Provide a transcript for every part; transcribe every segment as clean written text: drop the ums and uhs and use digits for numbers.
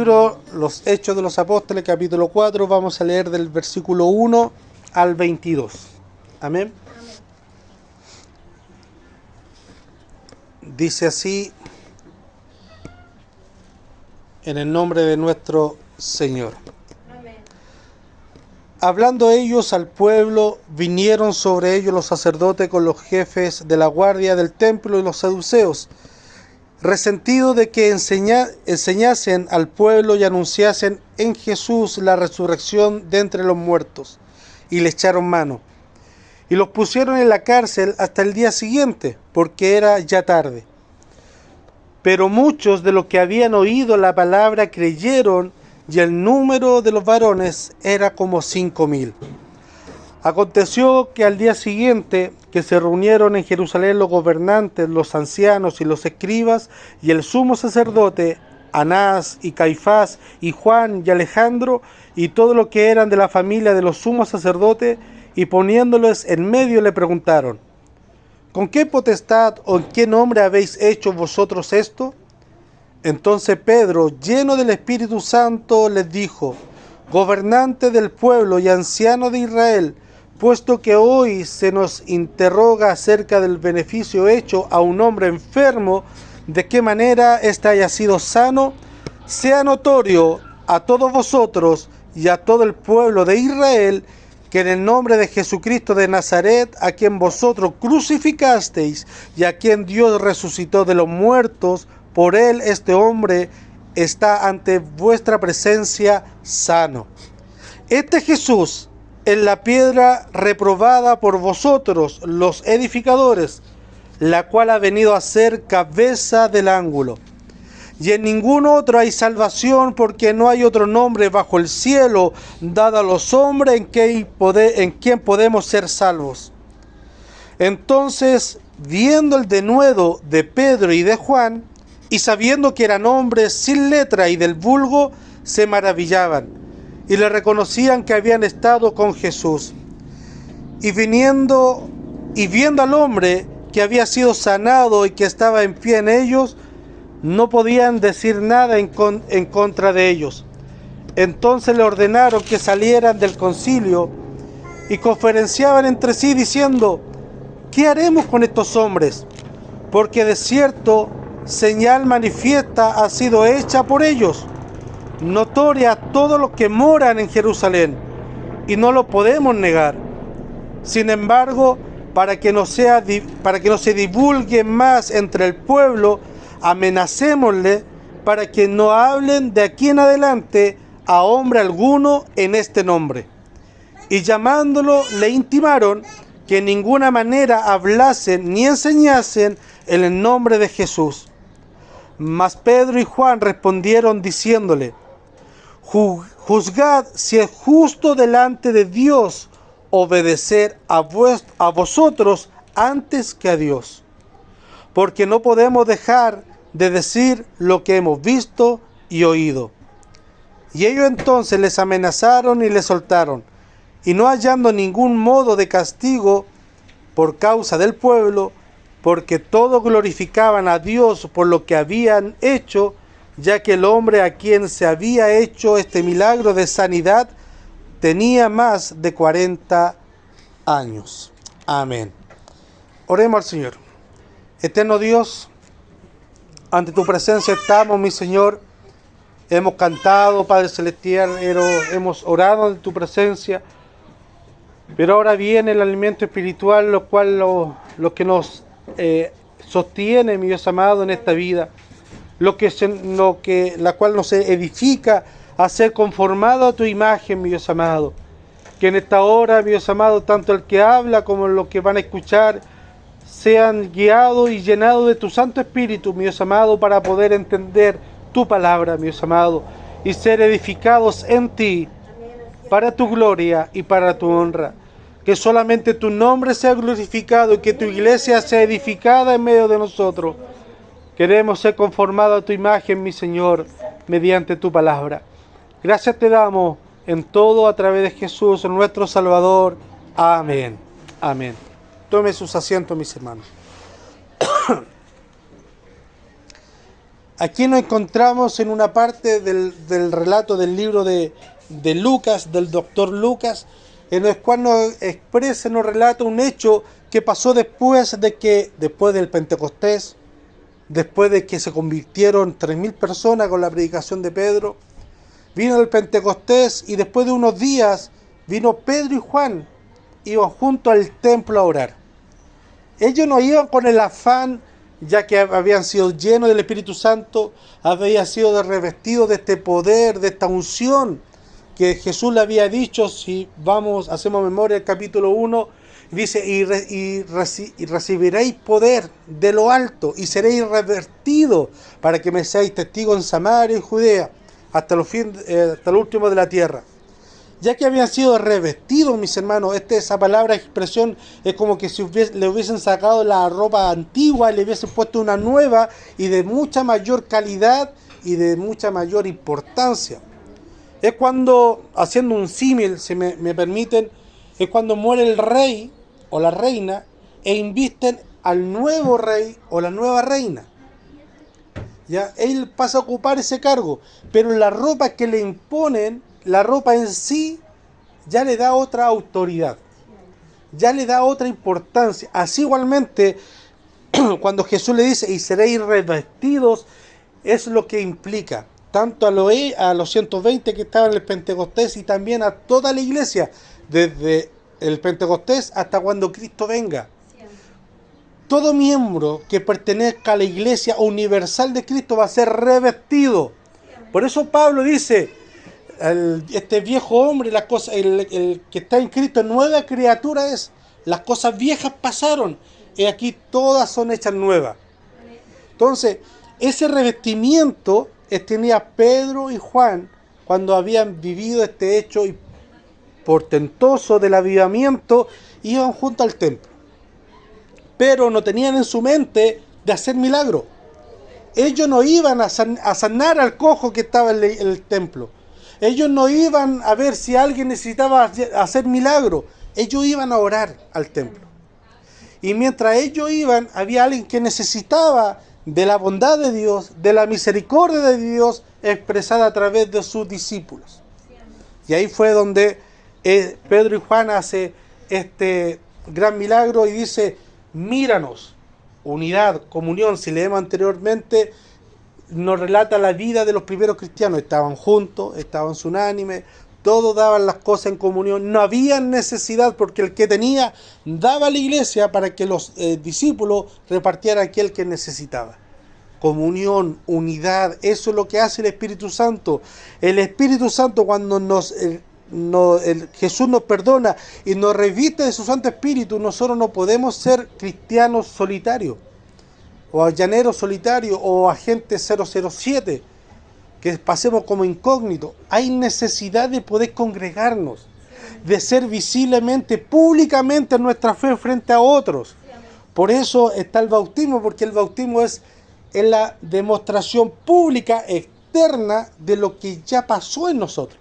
libro Los Hechos de los Apóstoles, capítulo 4, vamos a leer del versículo 1 al 22. Amén. Dice así, en el nombre de nuestro Señor. Amén. Hablando ellos al pueblo, vinieron sobre ellos los sacerdotes con los jefes de la guardia del templo y los saduceos, resentidos de que enseñasen al pueblo y anunciasen en Jesús la resurrección de entre los muertos, y le echaron mano. Y los pusieron en la cárcel hasta el día siguiente, porque era ya tarde. Pero muchos de los que habían oído la palabra creyeron, y el número de los varones era como 5,000. Aconteció que al día siguiente, que se reunieron en Jerusalén los gobernantes, los ancianos y los escribas, y el sumo sacerdote, Anás y Caifás, y Juan y Alejandro, y todos los que eran de la familia de los sumos sacerdotes, y poniéndoles en medio le preguntaron: ¿con qué potestad o en qué nombre habéis hecho vosotros esto? Entonces Pedro, lleno del Espíritu Santo, les dijo: gobernantes del pueblo y ancianos de Israel, puesto que hoy se nos interroga acerca del beneficio hecho a un hombre enfermo, de qué manera éste haya sido sano, sea notorio a todos vosotros y a todo el pueblo de Israel, que en el nombre de Jesucristo de Nazaret, a quien vosotros crucificasteis y a quien Dios resucitó de los muertos, por él este hombre está ante vuestra presencia sano. Este Jesús es la piedra reprobada por vosotros, los edificadores, la cual ha venido a ser cabeza del ángulo. Y en ningún otro hay salvación, porque no hay otro nombre bajo el cielo dado a los hombres en quien podemos ser salvos. Entonces, viendo el denuedo de Pedro y de Juan, y sabiendo que eran hombres sin letra y del vulgo, se maravillaban, y le reconocían que habían estado con Jesús. Y viendo al hombre que había sido sanado y que estaba en pie en ellos, no podían decir nada en contra de ellos. Entonces le ordenaron que salieran del concilio y conferenciaban entre sí diciendo: ¿qué haremos con estos hombres? Porque de cierto señal manifiesta ha sido hecha por ellos, notoria a todos los que moran en Jerusalén, y no lo podemos negar. Sin embargo, para que no se divulgue más entre el pueblo, amenacémosle para que no hablen de aquí en adelante a hombre alguno en este nombre. Y llamándolo, le intimaron que en ninguna manera hablasen ni enseñasen en el nombre de Jesús. Mas Pedro y Juan respondieron diciéndole: juzgad si es justo delante de Dios obedecer a vosotros antes que a Dios, porque no podemos dejar de decir lo que hemos visto y oído. Y ellos entonces les amenazaron y les soltaron, y no hallando ningún modo de castigo por causa del pueblo, porque todos glorificaban a Dios por lo que habían hecho, ya que el hombre a quien se había hecho este milagro de sanidad tenía más de 40 años. Amén. Oremos al Señor. Eterno Dios, ante tu presencia estamos, mi Señor. Hemos cantado, Padre Celestial, hemos orado en tu presencia, pero ahora viene el alimento espiritual, lo cual lo que nos sostiene, mi Dios amado, en esta vida, la cual nos edifica a ser conformado a tu imagen, mi Dios amado. Que en esta hora, mi Dios amado, tanto el que habla como los que van a escuchar sean guiados y llenados de tu Santo Espíritu, mi Dios amado, para poder entender tu palabra, mi Dios amado, y ser edificados en ti, para tu gloria y para tu honra. Que solamente tu nombre sea glorificado y que tu iglesia sea edificada en medio de nosotros. Queremos ser conformados a tu imagen, mi Señor, mediante tu palabra. Gracias te damos en todo a través de Jesús, nuestro Salvador. Amén. Amén. Tome sus asientos, mis hermanos. Aquí nos encontramos en una parte del relato del libro de Lucas, del doctor Lucas, en el cual nos expresa, nos relata un hecho que pasó después del Pentecostés, después de que se convirtieron 3.000 personas con la predicación de Pedro. Vino el Pentecostés y después de unos días vino Pedro y Juan, iban juntos al templo a orar. Ellos no iban con el afán, ya que habían sido llenos del Espíritu Santo, habían sido revestidos de este poder, de esta unción, que Jesús le había dicho, si hacemos memoria el capítulo 1, dice, y recibiréis poder de lo alto, y seréis revestidos, para que me seáis testigos en Samaria y Judea, hasta lo último de la tierra. Ya que habían sido revestidos, mis hermanos, esa palabra, expresión, es como que si le hubiesen sacado la ropa antigua y le hubiesen puesto una nueva y de mucha mayor calidad y de mucha mayor importancia. Es cuando, haciendo un símil, si me permiten, es cuando muere el rey o la reina e invisten al nuevo rey o la nueva reina. Ya, él pasa a ocupar ese cargo, pero la ropa que le imponen, la ropa en sí, ya le da otra autoridad, ya le da otra importancia. Así igualmente, cuando Jesús le dice, y seréis revestidos, es lo que implica, tanto a los 120 que estaban en el Pentecostés y también a toda la iglesia, desde el Pentecostés hasta cuando Cristo venga. Todo miembro que pertenezca a la iglesia universal de Cristo va a ser revestido. Por eso Pablo dice, este viejo hombre, el que está en Cristo, nueva criatura es. Las cosas viejas pasaron y aquí todas son hechas nuevas. Entonces, ese revestimiento tenía Pedro y Juan cuando habían vivido este hecho portentoso del avivamiento, iban junto al templo. Pero no tenían en su mente de hacer milagro. Ellos no iban a sanar al cojo que estaba en el templo. Ellos no iban a ver si alguien necesitaba hacer milagro. Ellos iban a orar al templo. Y mientras ellos iban, había alguien que necesitaba de la bondad de Dios, de la misericordia de Dios expresada a través de sus discípulos. Y ahí fue donde Pedro y Juan hace este gran milagro y dice, míranos, unidad, comunión. Si leemos anteriormente, nos relata la vida de los primeros cristianos. Estaban juntos, estaban unánimes, todos daban las cosas en comunión. No había necesidad porque el que tenía daba a la iglesia para que los discípulos repartieran a aquel que necesitaba. Comunión, unidad, eso es lo que hace el Espíritu Santo. El Espíritu Santo cuando Jesús nos perdona y nos reviste de su Santo Espíritu, nosotros no podemos ser cristianos solitarios, o llaneros solitarios, o agentes 007, que pasemos como incógnitos. Hay necesidad de poder congregarnos, de ser visiblemente, públicamente nuestra fe frente a otros. Por eso está el bautismo, porque el bautismo es la demostración pública, externa, de lo que ya pasó en nosotros.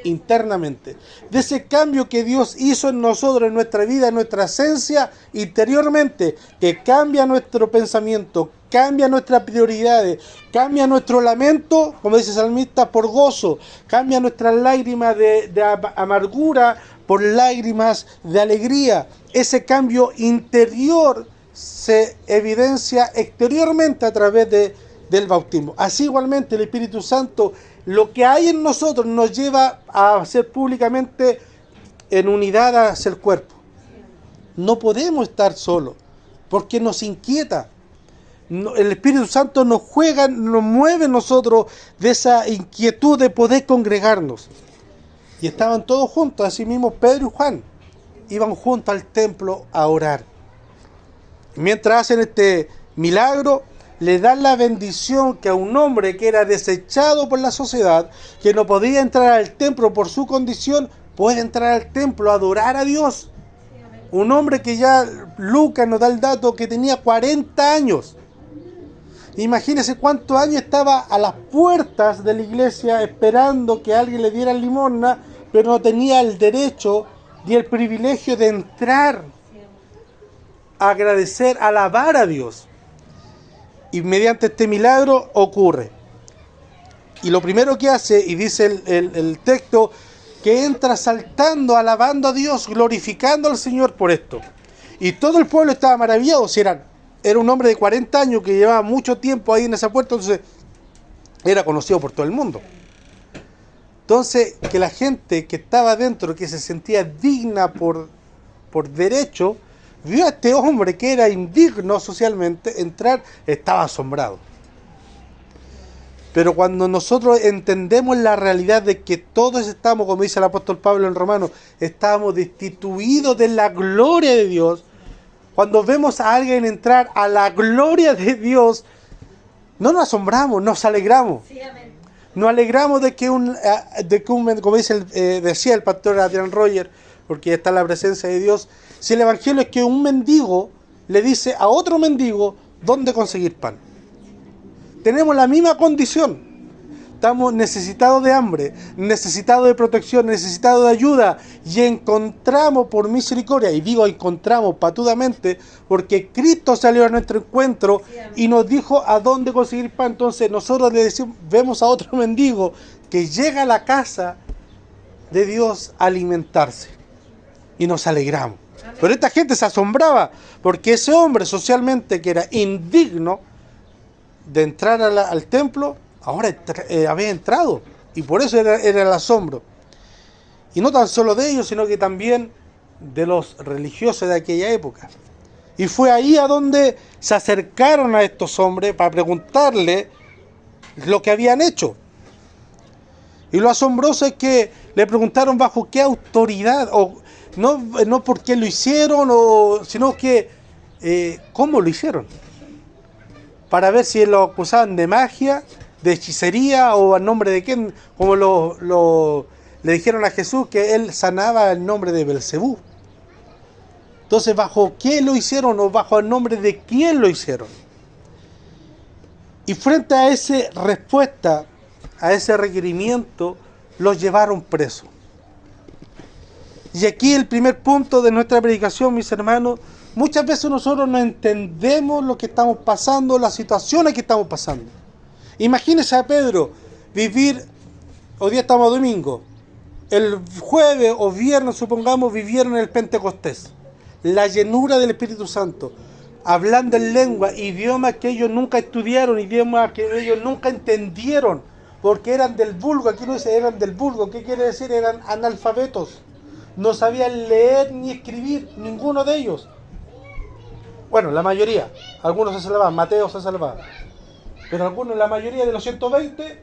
Internamente, de ese cambio que Dios hizo en nosotros, en nuestra vida, en nuestra esencia, interiormente, que cambia nuestro pensamiento, cambia nuestras prioridades, cambia nuestro lamento, como dice el salmista, por gozo, cambia nuestras lágrimas de amargura por lágrimas de alegría. Ese cambio interior se evidencia exteriormente a través del bautismo. Así igualmente el Espíritu Santo, lo que hay en nosotros nos lleva a ser públicamente en unidad hacia el cuerpo. No podemos estar solos porque nos inquieta. El Espíritu Santo nos mueve en nosotros de esa inquietud de poder congregarnos. Y estaban todos juntos, así mismo Pedro y Juan iban juntos al templo a orar. Mientras hacen este milagro, le dan la bendición que a un hombre que era desechado por la sociedad, que no podía entrar al templo por su condición, puede entrar al templo a adorar a Dios. Un hombre que ya Lucas nos da el dato que tenía 40 años. Imagínense cuántos años estaba a las puertas de la iglesia esperando que alguien le diera limosna, pero no tenía el derecho ni el privilegio de entrar a agradecer, a alabar a Dios. Y mediante este milagro ocurre. Y lo primero que hace, y dice el texto, que entra saltando, alabando a Dios, glorificando al Señor por esto. Y todo el pueblo estaba maravillado. Si era un hombre de 40 años que llevaba mucho tiempo ahí en esa puerta, entonces era conocido por todo el mundo. Entonces, que la gente que estaba dentro, que se sentía digna por derecho, vio a este hombre que era indigno socialmente entrar, estaba asombrado. Pero cuando nosotros entendemos la realidad de que todos estamos, como dice el apóstol Pablo en Romanos, estamos destituidos de la gloria de Dios, cuando vemos a alguien entrar a la gloria de Dios, no nos asombramos, nos alegramos. Sí, amén. Nos alegramos de que como decía el pastor Adrian Roger, porque está en la presencia de Dios, si el evangelio es que un mendigo le dice a otro mendigo dónde conseguir pan. Tenemos la misma condición. Estamos necesitados de hambre, necesitados de protección, necesitados de ayuda. Y encontramos por misericordia, y digo encontramos patudamente, porque Cristo salió a nuestro encuentro y nos dijo a dónde conseguir pan. Entonces nosotros le decimos, vemos a otro mendigo que llega a la casa de Dios a alimentarse. Y nos alegramos. Amén. Pero esta gente se asombraba, porque ese hombre socialmente que era indigno de entrar al templo, ahora había entrado, y por eso era el asombro. Y no tan solo de ellos, sino que también de los religiosos de aquella época. Y fue ahí a donde se acercaron a estos hombres para preguntarle lo que habían hecho. Y lo asombroso es que le preguntaron bajo qué autoridad, o no por qué lo hicieron, sino que cómo lo hicieron. Para ver si lo acusaban de magia, de hechicería o a nombre de quién, como le dijeron a Jesús que él sanaba el nombre de Belcebú. Entonces, ¿bajo qué lo hicieron o bajo el nombre de quién lo hicieron? Y frente a esa respuesta, a ese requerimiento, los llevaron presos. Y aquí el primer punto de nuestra predicación, mis hermanos. Muchas veces nosotros no entendemos lo que estamos pasando, las situaciones que estamos pasando. Imagínense a Pedro vivir, hoy día estamos a domingo, el jueves o viernes, supongamos, vivieron el Pentecostés, la llenura del Espíritu Santo, hablando en lengua, idiomas que ellos nunca estudiaron, idiomas que ellos nunca entendieron, porque eran del vulgo. Aquí no dice eran del vulgo, ¿qué quiere decir? Eran analfabetos, no sabían leer ni escribir, ninguno de ellos. Bueno, la mayoría, algunos se salvaban, Mateo se salvaba, pero algunos, la mayoría de los 120,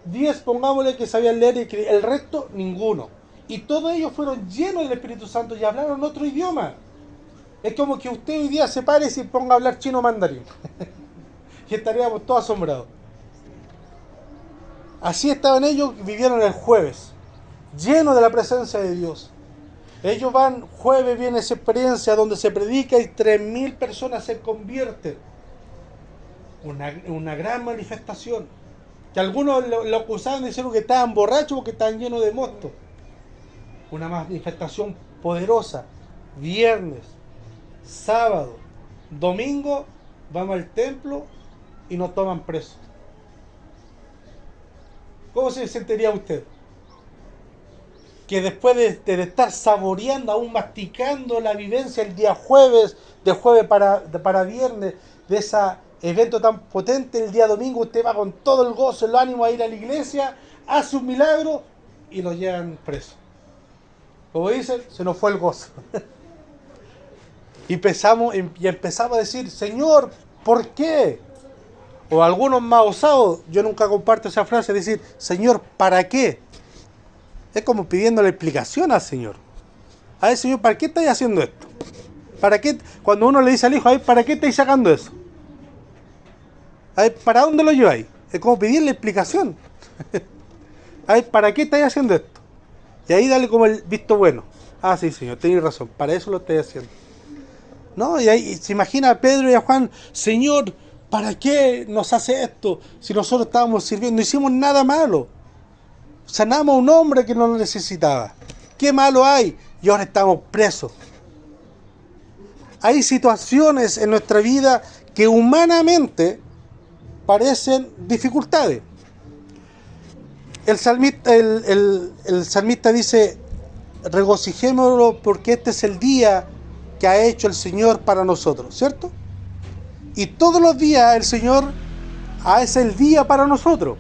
10 pongámosle que sabían leer y escribir, el resto ninguno. Y todos ellos fueron llenos del Espíritu Santo y hablaron otro idioma. Es como que usted hoy día se pare y se ponga a hablar chino mandarín. Y estaríamos todos asombrados. Así estaban ellos, vivieron el jueves, llenos de la presencia de Dios. Ellos van, jueves viene esa experiencia donde se predica y 3.000 personas se convierten. Una gran manifestación. Que algunos lo acusaban de decir que estaban borrachos porque estaban llenos de mosto. Una manifestación poderosa. Viernes, sábado, domingo, vamos al templo y nos toman presos. ¿Cómo se sentiría usted? Que después de estar saboreando, aún masticando la vivencia el día jueves, de jueves para viernes, de ese evento tan potente, el día domingo usted va con todo el gozo, el ánimo a ir a la iglesia, hace un milagro y lo llevan preso. Como dicen, se nos fue el gozo. Y empezamos a decir, Señor, ¿por qué? O algunos más osados, yo nunca comparto esa frase, decir, Señor, ¿para qué? Es como pidiéndole explicación al Señor. A ver, Señor, ¿para qué estáis haciendo esto? ¿Para qué? Cuando uno le dice al hijo, a ver, ¿para qué estáis sacando eso? A ver, ¿para dónde lo lleváis? Es como pedirle explicación. A ver, ¿para qué estáis haciendo esto? Y ahí dale como el visto bueno. Ah, sí, Señor, tenéis razón, para eso lo estáis haciendo. No, y ahí se imagina a Pedro y a Juan, Señor, ¿para qué nos hace esto? Si nosotros estábamos sirviendo, no hicimos nada malo. Sanamos a un hombre que no lo necesitaba. ¿Qué malo hay? Y ahora estamos presos. Hay situaciones en nuestra vida que humanamente parecen dificultades. El salmista dice, regocijémonos porque este es el día que ha hecho el Señor para nosotros, ¿cierto? Y todos los días el Señor hace el día para nosotros.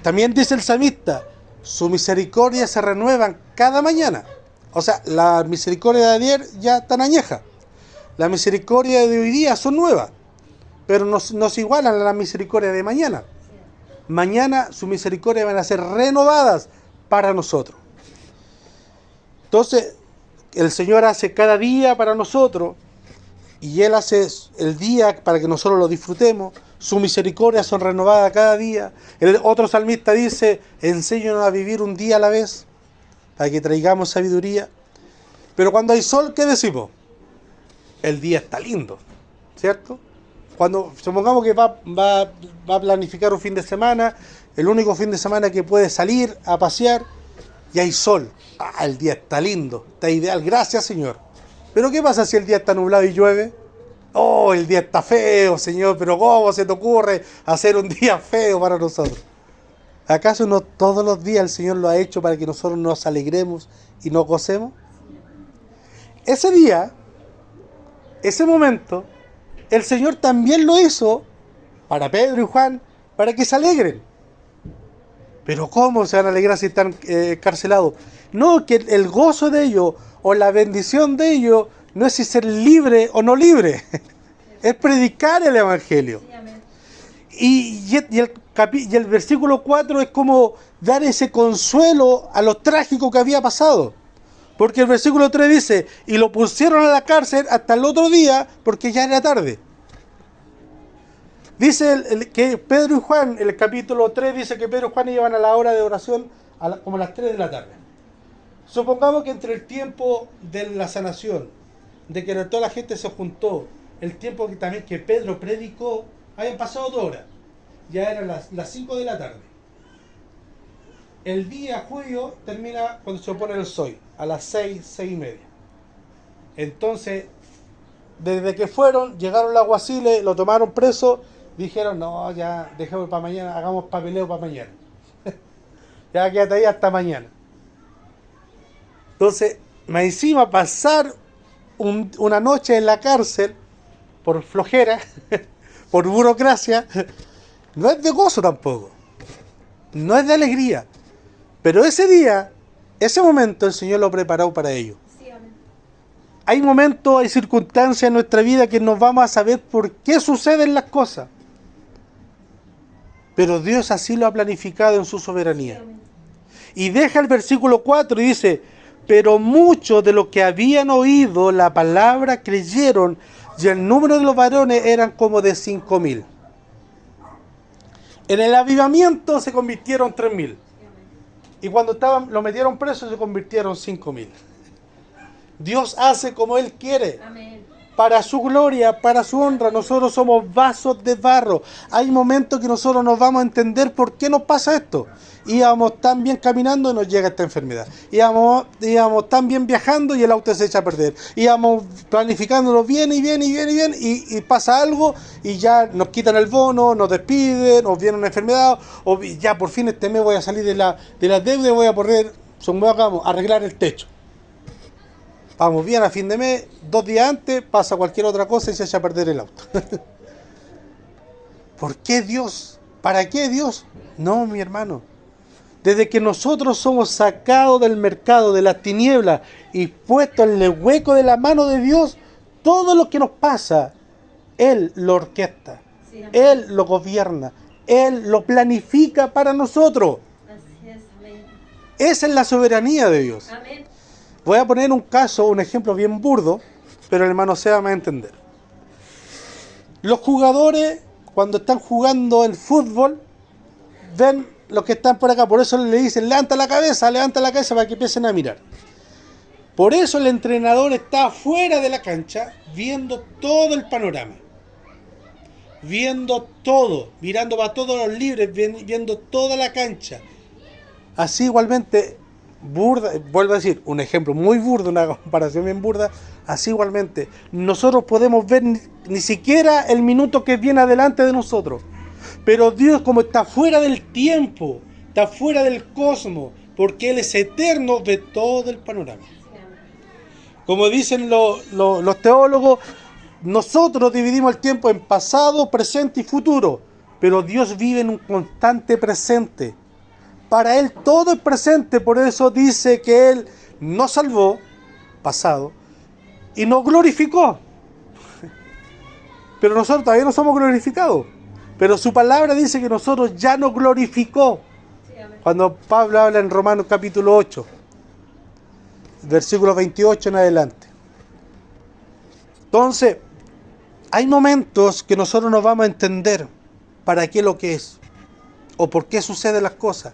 También dice el salmista, su misericordia se renuevan cada mañana. O sea, la misericordia de ayer ya están añeja. La misericordia de hoy día son nuevas, pero no se igualan a la misericordia de mañana. Mañana su misericordia van a ser renovadas para nosotros. Entonces, el Señor hace cada día para nosotros, y Él hace el día para que nosotros lo disfrutemos. Su misericordia son renovadas cada día. El otro salmista dice, enséñanos a vivir un día a la vez, para que traigamos sabiduría. Pero cuando hay sol, ¿qué decimos? El día está lindo, ¿cierto? Cuando supongamos que va a planificar un fin de semana, el único fin de semana que puede salir a pasear, y hay sol. El día está lindo, está ideal, gracias Señor. Pero ¿qué pasa si el día está nublado y llueve? Oh, el día está feo, Señor, pero ¿cómo se te ocurre hacer un día feo para nosotros? ¿Acaso no todos los días el Señor lo ha hecho para que nosotros nos alegremos y nos gocemos? Ese día, ese momento, el Señor también lo hizo para Pedro y Juan, para que se alegren. Pero ¿cómo se van a alegrar si están encarcelados? No, que el gozo de ellos o la bendición de ellos no es si ser libre o no libre, es predicar el Evangelio. Y el versículo 4 es como dar ese consuelo a lo trágico que había pasado. Porque el versículo 3 dice, y lo pusieron a la cárcel hasta el otro día porque ya era tarde. Dice que Pedro y Juan, en el capítulo 3 dice que Pedro y Juan iban a la hora de oración como a las 3 de la tarde. Supongamos que entre el tiempo de la sanación, de que toda la gente se juntó, el tiempo que también que Pedro predicó, habían pasado 2 horas. Ya eran las 5 de la tarde. El día judío termina cuando se pone el sol, a las 6:30. Entonces, desde que fueron, llegaron los alguaciles, lo tomaron preso, dijeron, no, ya dejemos para mañana, hagamos papeleo para mañana. Ya quédate ahí hasta mañana. Entonces, me encima pasar una noche en la cárcel, por flojera, por burocracia, no es de gozo tampoco, no es de alegría. Pero ese día, ese momento, el Señor lo preparó para ellos. Sí, amén. Hay momentos, hay circunstancias en nuestra vida que nos vamos a saber por qué suceden las cosas. Pero Dios así lo ha planificado en su soberanía. Sí, y deja el versículo 4 y dice, pero muchos de los que habían oído la palabra creyeron, y el número de los varones eran como de 5,000. En el avivamiento se convirtieron 3,000. Y cuando lo metieron preso se convirtieron 5,000. Dios hace como Él quiere. Amén. Para su gloria, para su honra. Nosotros somos vasos de barro. Hay momentos que nosotros nos vamos a entender por qué nos pasa esto. Íbamos tan bien caminando y nos llega esta enfermedad. Íbamos tan bien viajando y el auto se echa a perder. Íbamos planificándolo bien y pasa algo y ya nos quitan el bono, nos despiden, o viene una enfermedad, o ya por fin este mes voy a salir de la deuda y voy a poder, arreglar el techo. Vamos bien a fin de mes, 2 días antes pasa cualquier otra cosa y se echa a perder el auto. ¿Por qué Dios? ¿Para qué Dios? No, mi hermano. Desde que nosotros somos sacados del mercado, de las tinieblas, y puestos en el hueco de la mano de Dios, todo lo que nos pasa, Él lo orquesta, sí, Él lo gobierna, Él lo planifica para nosotros. Así es, amén. Esa es la soberanía de Dios. Amén. Voy a poner un ejemplo bien burdo, pero el hermano Seba me va a entender. Los jugadores, cuando están jugando el fútbol, ven los que están por acá, por eso le dicen, levanta la cabeza para que empiecen a mirar. Por eso el entrenador está fuera de la cancha, viendo todo el panorama. Viendo todo, mirando para todos los libres, viendo toda la cancha. Así igualmente, burda, vuelvo a decir, un ejemplo muy burdo, una comparación bien burda, así igualmente, nosotros podemos ver ni siquiera el minuto que viene adelante de nosotros. Pero Dios, como está fuera del tiempo, está fuera del cosmos, porque Él es eterno, ve todo el panorama. Como dicen los teólogos, nosotros dividimos el tiempo en pasado, presente y futuro, pero Dios vive en un constante presente. Para Él todo es presente, por eso dice que Él nos salvó, pasado, y nos glorificó. Pero nosotros todavía no somos glorificados. Pero su palabra dice que nosotros ya nos glorificó. Cuando Pablo habla en Romanos capítulo 8, versículo 28 en adelante. Entonces, hay momentos que nosotros no vamos a entender para qué lo que es o por qué suceden las cosas.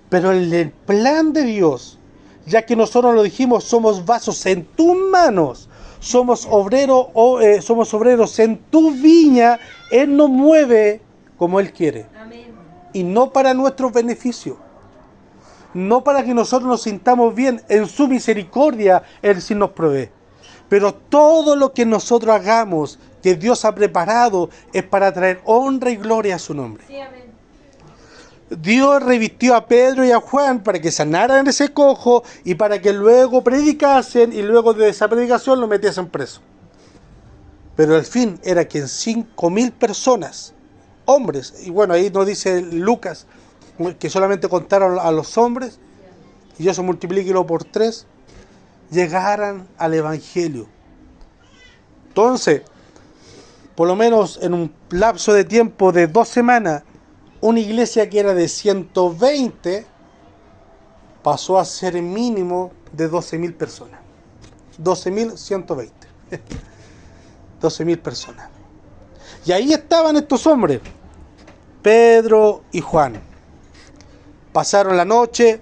Pero en el plan de Dios, ya que nosotros lo dijimos, somos vasos en tus manos, somos obreros en tu viña, Él nos mueve como Él quiere. Amén. Y no para nuestro beneficio, no para que nosotros nos sintamos bien. En su misericordia Él sí nos provee. Pero todo lo que nosotros hagamos, que Dios ha preparado, es para traer honra y gloria a su nombre. Sí, amén. Dios revistió a Pedro y a Juan para que sanaran ese cojo y para que luego predicasen y luego de esa predicación lo metiesen preso. Pero el fin era que en 5.000 personas, hombres, y bueno, ahí nos dice Lucas que solamente contaron a los hombres, y eso multiplíquelo por 3, llegaran al Evangelio. Entonces, por lo menos en un lapso de tiempo de 2 semanas, una iglesia que era de 120 pasó a ser mínimo de 12.000 personas. 12.120. 12.000 personas. Y ahí estaban estos hombres, Pedro y Juan. Pasaron la noche,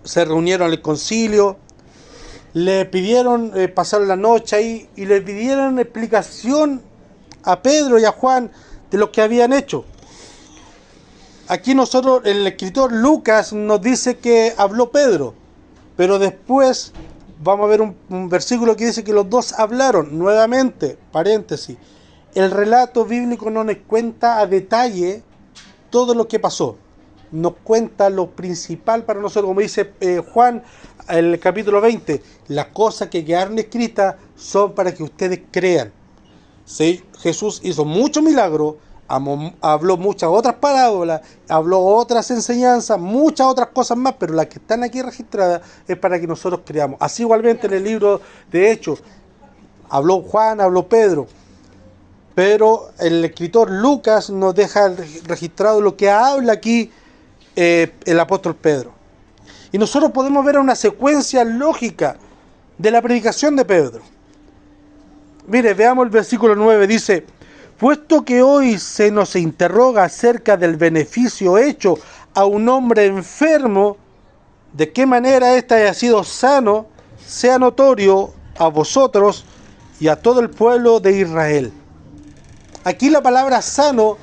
se reunieron al concilio, le pidieron, pasaron la noche ahí y le pidieron explicación a Pedro y a Juan de lo que habían hecho. Aquí nosotros, el escritor Lucas nos dice que habló Pedro, pero después vamos a ver un versículo que dice que los dos hablaron. Nuevamente, paréntesis, el relato bíblico no nos cuenta a detalle todo lo que pasó, nos cuenta lo principal para nosotros, como dice Juan en el capítulo 20, las cosas que quedaron escritas son para que ustedes crean. ¿Sí? Jesús hizo muchos milagros, habló muchas otras parábolas, habló otras enseñanzas, muchas otras cosas más, pero las que están aquí registradas es para que nosotros creamos. Así igualmente en el libro de Hechos, habló Juan, habló Pedro, pero el escritor Lucas nos deja registrado lo que habla aquí el apóstol Pedro. Y nosotros podemos ver una secuencia lógica de la predicación de Pedro. Mire, veamos el versículo 9, dice: puesto que hoy se nos interroga acerca del beneficio hecho a un hombre enfermo, de qué manera éste haya sido sano, sea notorio a vosotros y a todo el pueblo de Israel. Aquí la palabra sano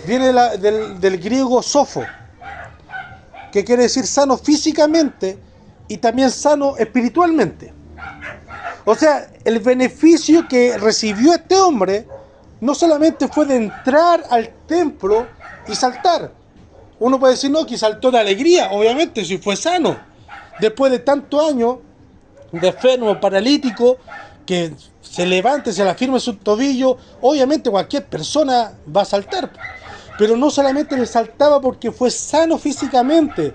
viene del griego sofo, que quiere decir sano físicamente y también sano espiritualmente. O sea, el beneficio que recibió este hombre no solamente fue de entrar al templo y saltar. Uno puede decir, no, que saltó de alegría, obviamente, si fue sano. Después de tantos años de enfermo, paralítico, que se levante, se le afirme su tobillo, obviamente cualquier persona va a saltar. Pero no solamente le saltaba porque fue sano físicamente,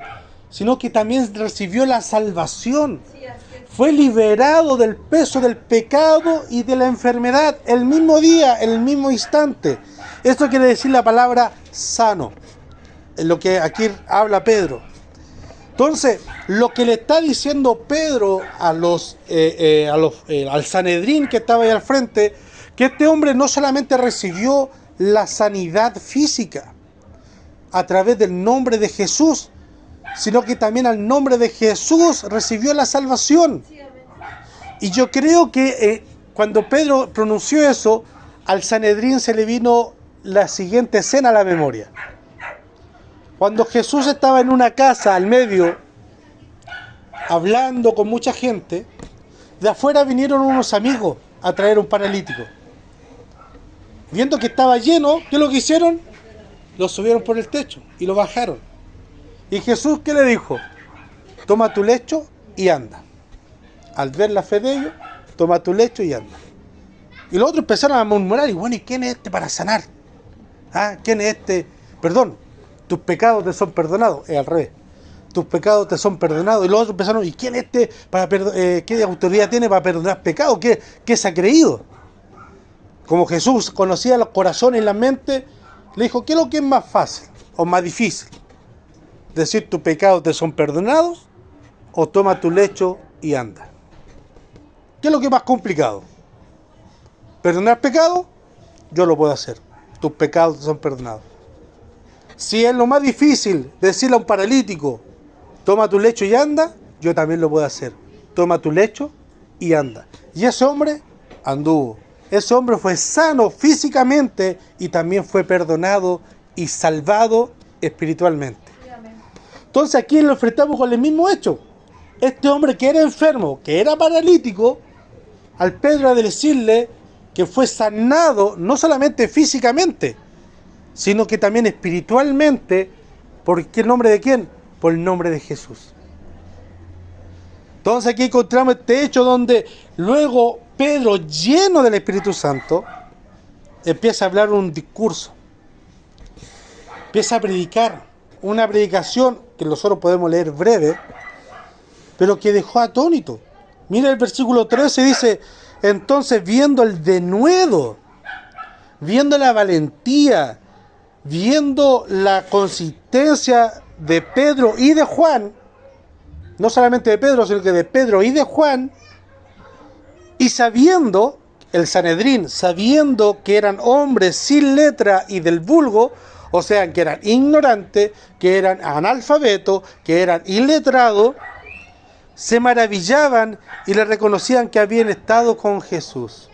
sino que también recibió la salvación. Fue liberado del peso del pecado y de la enfermedad el mismo día, en el mismo instante. Esto quiere decir la palabra sano, en lo que aquí habla Pedro. Entonces, lo que le está diciendo Pedro al Sanedrín que estaba ahí al frente, que este hombre no solamente recibió la sanidad física a través del nombre de Jesús, sino que también al nombre de Jesús recibió la salvación. Y yo creo que cuando Pedro pronunció eso, al Sanedrín se le vino la siguiente escena a la memoria. Cuando Jesús estaba en una casa al medio, hablando con mucha gente, de afuera vinieron unos amigos a traer un paralítico. Viendo que estaba lleno, ¿qué es lo que hicieron? lo subieron por el techo y lo bajaron. ¿Y Jesús qué le dijo? Toma tu lecho y anda. Al ver la fe de ellos, toma tu lecho y anda. Y los otros empezaron a murmurar, y bueno, ¿y quién es este para sanar? ¿Ah? ¿Quién es este? Perdón, tus pecados te son perdonados. Es al revés. Tus pecados te son perdonados. Y los otros empezaron, ¿y quién es este para qué autoridad tiene para perdonar pecados? ¿Qué se ha creído? Como Jesús conocía los corazones y la mente, le dijo, ¿qué es lo que es más fácil o más difícil? ¿Decir tus pecados te son perdonados o toma tu lecho y anda? ¿Qué es lo que es más complicado? ¿Perdonar pecado? Yo lo puedo hacer. Tus pecados te son perdonados. Si es lo más difícil decirle a un paralítico, toma tu lecho y anda, yo también lo puedo hacer. Toma tu lecho y anda. Y ese hombre anduvo. Ese hombre fue sano físicamente y también fue perdonado y salvado espiritualmente. Entonces aquí lo enfrentamos con el mismo hecho. Este hombre que era enfermo, que era paralítico, al Pedro de decirle que fue sanado no solamente físicamente, sino que también espiritualmente. ¿Por qué el nombre de quién? Por el nombre de Jesús. Entonces aquí encontramos este hecho donde luego Pedro, lleno del Espíritu Santo, empieza a hablar un discurso. Empieza a predicar una predicación que nosotros podemos leer breve, pero que dejó atónito. Mira el versículo 13, dice, entonces viendo el denuedo, viendo la valentía, viendo la consistencia de Pedro y de Juan, no solamente de Pedro, sino que de Pedro y de Juan, y sabiendo, el Sanedrín, sabiendo que eran hombres sin letra y del vulgo, o sea, que eran ignorantes, que eran analfabetos, que eran iletrados, se maravillaban y le reconocían que habían estado con Jesús.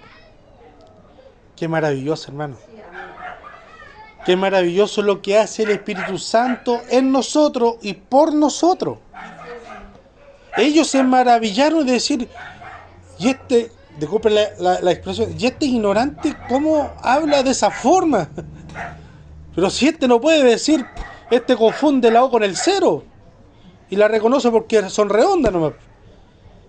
Qué maravilloso, hermano. Qué maravilloso lo que hace el Espíritu Santo en nosotros y por nosotros. Ellos se maravillaron de decir, y este, disculpen la expresión, y este ignorante, ¿cómo habla de esa forma? Pero si este no puede decir, este confunde la O con el cero, y la reconoce porque son redondas nomás.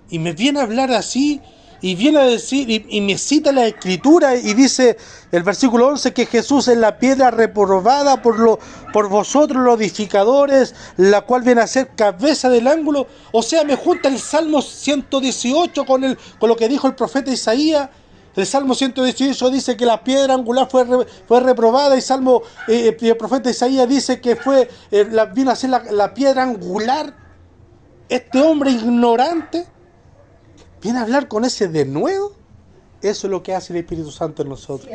Y me viene a hablar así, y viene a decir, y me cita la Escritura, y dice el versículo 11 que Jesús es la piedra reprobada por vosotros los edificadores, la cual viene a ser cabeza del ángulo. O sea, me junta el Salmo 118 con lo que dijo el profeta Isaías. El Salmo 118 dice que la piedra angular fue reprobada, y el profeta Isaías dice que vino a ser la piedra angular. Este hombre ignorante viene a hablar con ese denuedo. Eso es lo que hace el Espíritu Santo en nosotros.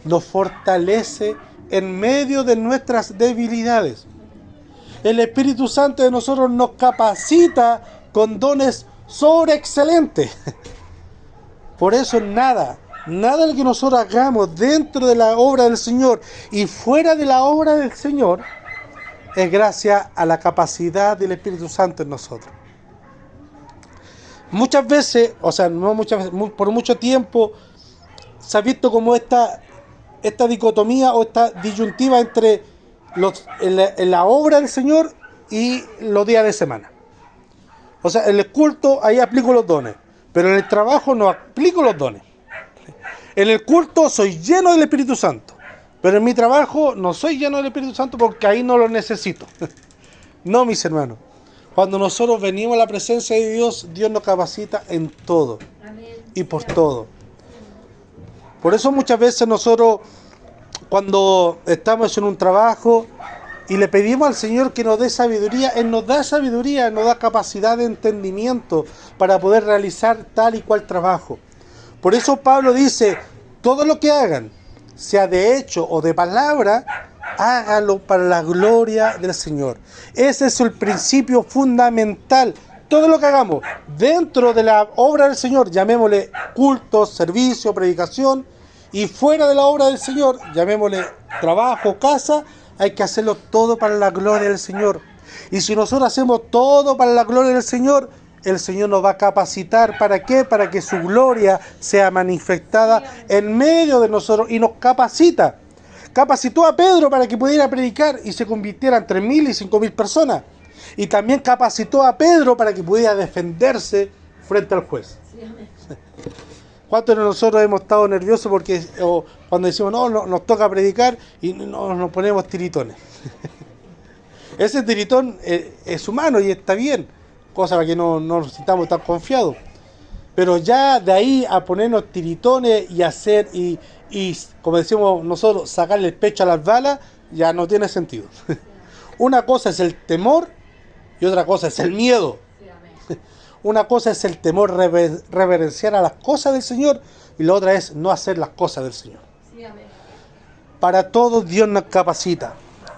Nos fortalece en medio de nuestras debilidades. El Espíritu Santo de nosotros nos capacita con dones sobreexcelentes. Por eso nada de lo que nosotros hagamos dentro de la obra del Señor y fuera de la obra del Señor es gracias a la capacidad del Espíritu Santo en nosotros. Muchas veces, o sea, no muchas veces, por mucho tiempo se ha visto como esta dicotomía o esta disyuntiva entre la obra del Señor y los días de semana. O sea, en el culto ahí aplico los dones, pero en el trabajo no aplico los dones. En el culto soy lleno del Espíritu Santo, pero en mi trabajo no soy lleno del Espíritu Santo porque ahí no lo necesito. No, mis hermanos. Cuando nosotros venimos a la presencia de Dios, Dios nos capacita en todo. Amén. Y por todo. Por eso muchas veces nosotros, cuando estamos en un trabajo y le pedimos al Señor que nos dé sabiduría, Él nos da sabiduría, nos da capacidad de entendimiento para poder realizar tal y cual trabajo. Por eso Pablo dice, todo lo que hagan, sea de hecho o de palabra, hágalo para la gloria del Señor. Ese es el principio fundamental. Todo lo que hagamos dentro de la obra del Señor, llamémosle culto, servicio, predicación, y fuera de la obra del Señor, llamémosle trabajo, casa, hay que hacerlo todo para la gloria del Señor. Y si nosotros hacemos todo para la gloria del Señor, el Señor nos va a capacitar. ¿Para qué? Para que su gloria sea manifestada en medio de nosotros y nos capacita. Capacitó a Pedro para que pudiera predicar y se convirtieran 3.000 y 5.000 personas. Y también capacitó a Pedro para que pudiera defenderse frente al juez. ¿Cuántos de nosotros hemos estado nerviosos porque cuando decimos no, nos toca predicar y nos ponemos tiritones? Ese tiritón es humano y está bien, cosa para que no nos sintamos tan confiados. Pero ya de ahí a ponernos tiritones y hacer y como decimos nosotros, sacarle el pecho a las balas, ya no tiene sentido. Una cosa es el temor y otra cosa es el miedo. Una cosa es el temor reverenciar a las cosas del Señor y la otra es no hacer las cosas del Señor. Para todo Dios nos capacita.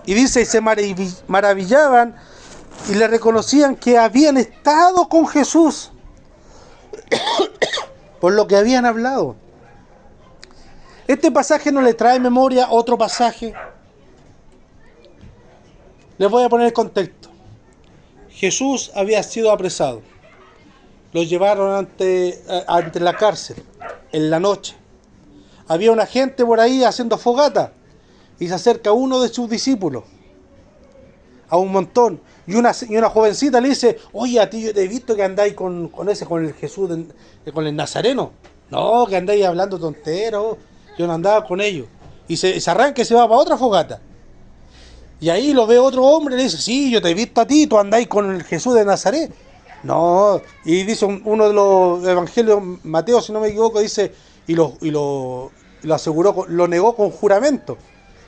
Y dice, y se maravillaban y le reconocían que habían estado con Jesús por lo que habían hablado. Este pasaje nos le trae memoria otro pasaje. Les voy a poner el contexto. Jesús había sido apresado. Lo llevaron ante la cárcel en la noche. Había una gente por ahí haciendo fogata y se acerca uno de sus discípulos a un montón y una jovencita le dice: oye, a ti yo te he visto que andáis con el Jesús, con el Nazareno. No, que andáis hablando tonteros, yo no andaba con ellos. Y se arranca y se va para otra fogata. Y ahí lo ve otro hombre y le dice: sí, yo te he visto a ti, tú andáis con el Jesús de Nazaret. No, y dice uno de los evangelios, Mateo, si no me equivoco, dice, y lo aseguró, lo negó con juramento.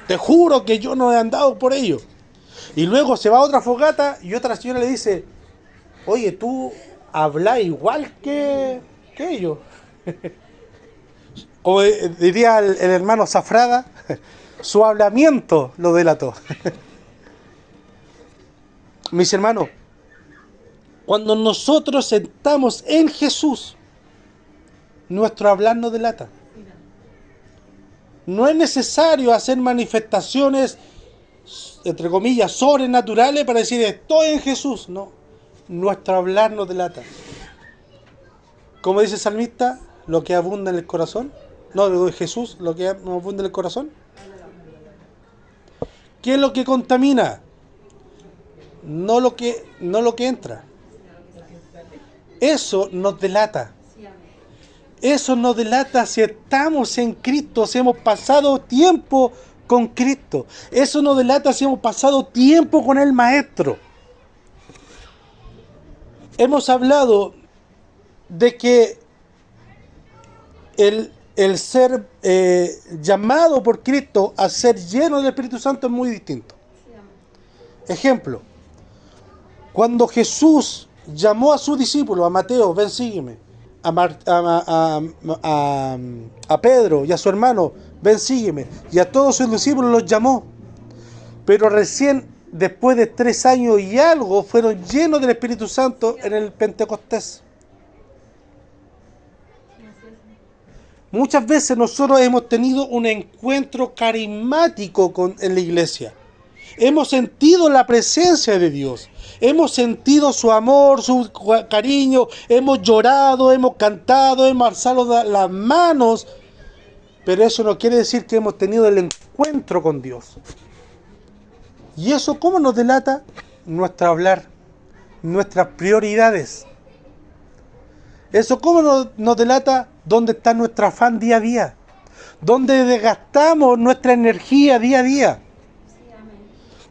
Te juro que yo no he andado por ello. Y luego se va a otra fogata y otra señora le dice: oye, tú hablas igual que ellos. Como diría el hermano Zafrada, su hablamiento lo delató. Mis hermanos, cuando nosotros estamos en Jesús, nuestro hablar nos delata. No es necesario hacer manifestaciones, entre comillas, sobrenaturales para decir estoy en Jesús. No, nuestro hablar nos delata. Como dice el salmista, lo que abunda en el corazón. No, de Jesús, lo que abunda en el corazón. ¿Qué es lo que contamina? No lo que entra. Eso nos delata. Eso nos delata si estamos en Cristo, si hemos pasado tiempo con Cristo. Eso nos delata si hemos pasado tiempo con el Maestro. Hemos hablado de que el ser llamado por Cristo a ser lleno del Espíritu Santo es muy distinto. Ejemplo, cuando Jesús llamó a sus discípulos, a Mateo, ven, sígueme, a Pedro y a su hermano, ven, sígueme, y a todos sus discípulos los llamó, pero recién después de 3 años y algo fueron llenos del Espíritu Santo en el Pentecostés. Muchas veces nosotros hemos tenido un encuentro carismático en la iglesia. Hemos sentido la presencia de Dios. Hemos sentido su amor, su cariño. Hemos llorado, hemos cantado, hemos alzado las manos. Pero eso no quiere decir que hemos tenido el encuentro con Dios. ¿Y eso cómo nos delata? Nuestro hablar, nuestras prioridades. ¿Eso cómo nos delata? ¿Dónde está nuestro afán día a día? ¿Dónde desgastamos nuestra energía día a día?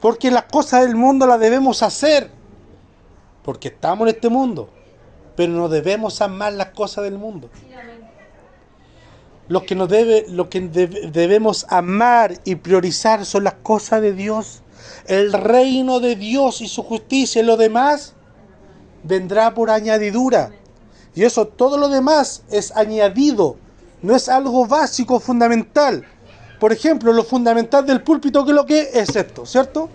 Porque las cosas del mundo las debemos hacer, porque estamos en este mundo, pero no debemos amar las cosas del mundo. Lo que debemos amar y priorizar son las cosas de Dios, el reino de Dios y su justicia, y lo demás vendrá por añadidura. Y eso, todo lo demás es añadido, no es algo básico, fundamental. Por ejemplo, lo fundamental del púlpito, ¿qué es lo que es esto? ¿Cierto?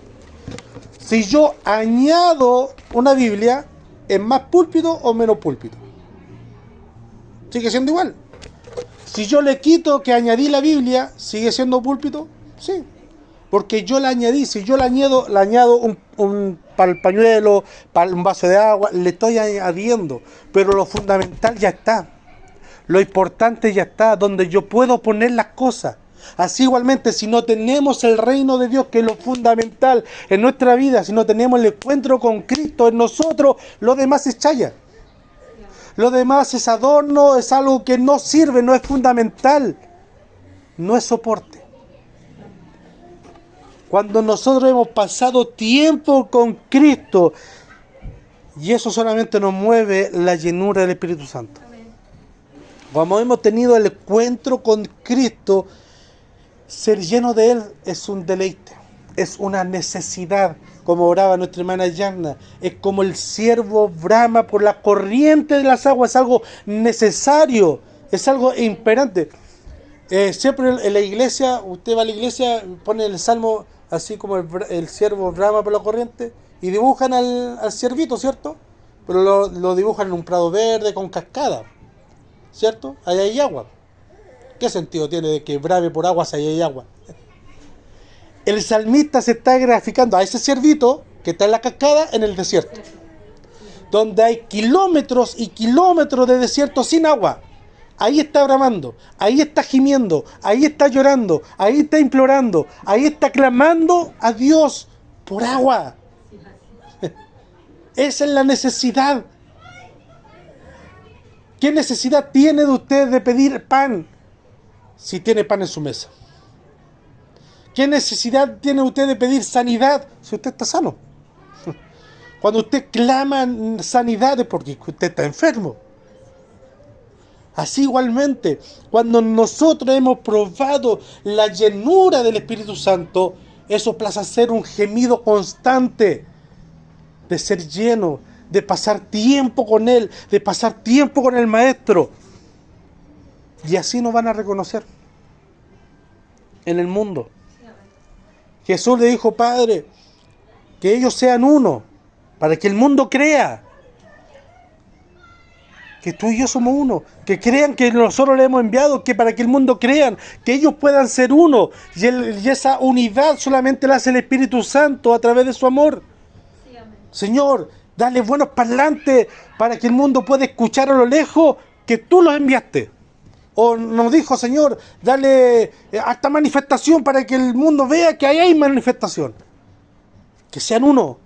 Si yo añado una Biblia, ¿es más púlpito o menos púlpito? Sigue siendo igual. Si yo le quito que añadí la Biblia, ¿sigue siendo púlpito? Sí. Porque yo la añadí. Si yo le añado un para el pañuelo, para un vaso de agua, le estoy añadiendo. Pero lo fundamental ya está. Lo importante ya está, donde yo puedo poner las cosas. Así igualmente, si no tenemos el reino de Dios, que es lo fundamental en nuestra vida, si no tenemos el encuentro con Cristo en nosotros, lo demás es chaya. Lo demás es adorno, es algo que no sirve, no es fundamental, no es soporte. Cuando nosotros hemos pasado tiempo con Cristo, y eso solamente nos mueve la llenura del Espíritu Santo. Cuando hemos tenido el encuentro con Cristo, ser lleno de Él es un deleite, es una necesidad, como oraba nuestra hermana Yanna, es como el ciervo brama por la corriente de las aguas, es algo necesario, es algo imperante. Siempre en la iglesia, usted va a la iglesia, pone el salmo así como el ciervo brama por la corriente, y dibujan al ciervito, ¿cierto? Pero lo dibujan en un prado verde con cascada, ¿cierto? Ahí hay agua. ¿Qué sentido tiene de que brave por agua si ahí hay agua? El salmista se está graficando a ese ciervito que está en la cascada en el desierto, donde hay kilómetros y kilómetros de desierto sin agua. Ahí está bramando, ahí está gimiendo, ahí está llorando, ahí está implorando, ahí está clamando a Dios por agua. Esa es la necesidad. ¿Qué necesidad tiene de usted de pedir pan si tiene pan en su mesa? ¿Qué necesidad tiene usted de pedir sanidad si usted está sano? Cuando usted clama sanidad es porque usted está enfermo. Así igualmente, cuando nosotros hemos probado la llenura del Espíritu Santo, eso pasa a ser un gemido constante de ser lleno, de pasar tiempo con Él, de pasar tiempo con el Maestro. Y así nos van a reconocer en el mundo. Jesús le dijo, Padre, que ellos sean uno, para que el mundo crea que tú y yo somos uno, que crean que nosotros le hemos enviado, que para que el mundo crean, que ellos puedan ser uno, y esa unidad solamente la hace el Espíritu Santo a través de su amor. Sí, Señor, dale buenos parlantes para que el mundo pueda escuchar a lo lejos que tú los enviaste. O nos dijo, Señor, dale hasta manifestación para que el mundo vea que ahí hay manifestación. Que sean uno.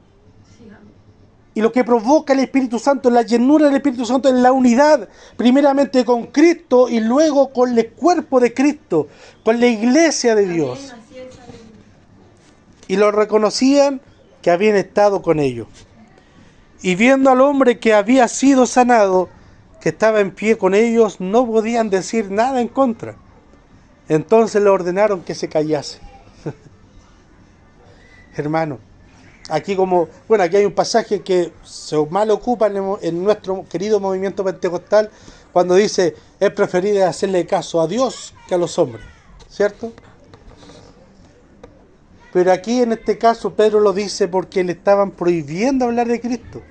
Y lo que provoca el Espíritu Santo, la llenura del Espíritu Santo, es la unidad, primeramente con Cristo y luego con el cuerpo de Cristo, con la iglesia de Dios. Y lo reconocían que habían estado con ellos. Y viendo al hombre que había sido sanado, que estaba en pie con ellos, no podían decir nada en contra. Entonces le ordenaron que se callase. Hermano, aquí aquí hay un pasaje que se mal ocupa en nuestro querido movimiento pentecostal, cuando dice, es preferible hacerle caso a Dios que a los hombres, ¿cierto? Pero aquí en este caso Pedro lo dice porque le estaban prohibiendo hablar de Cristo.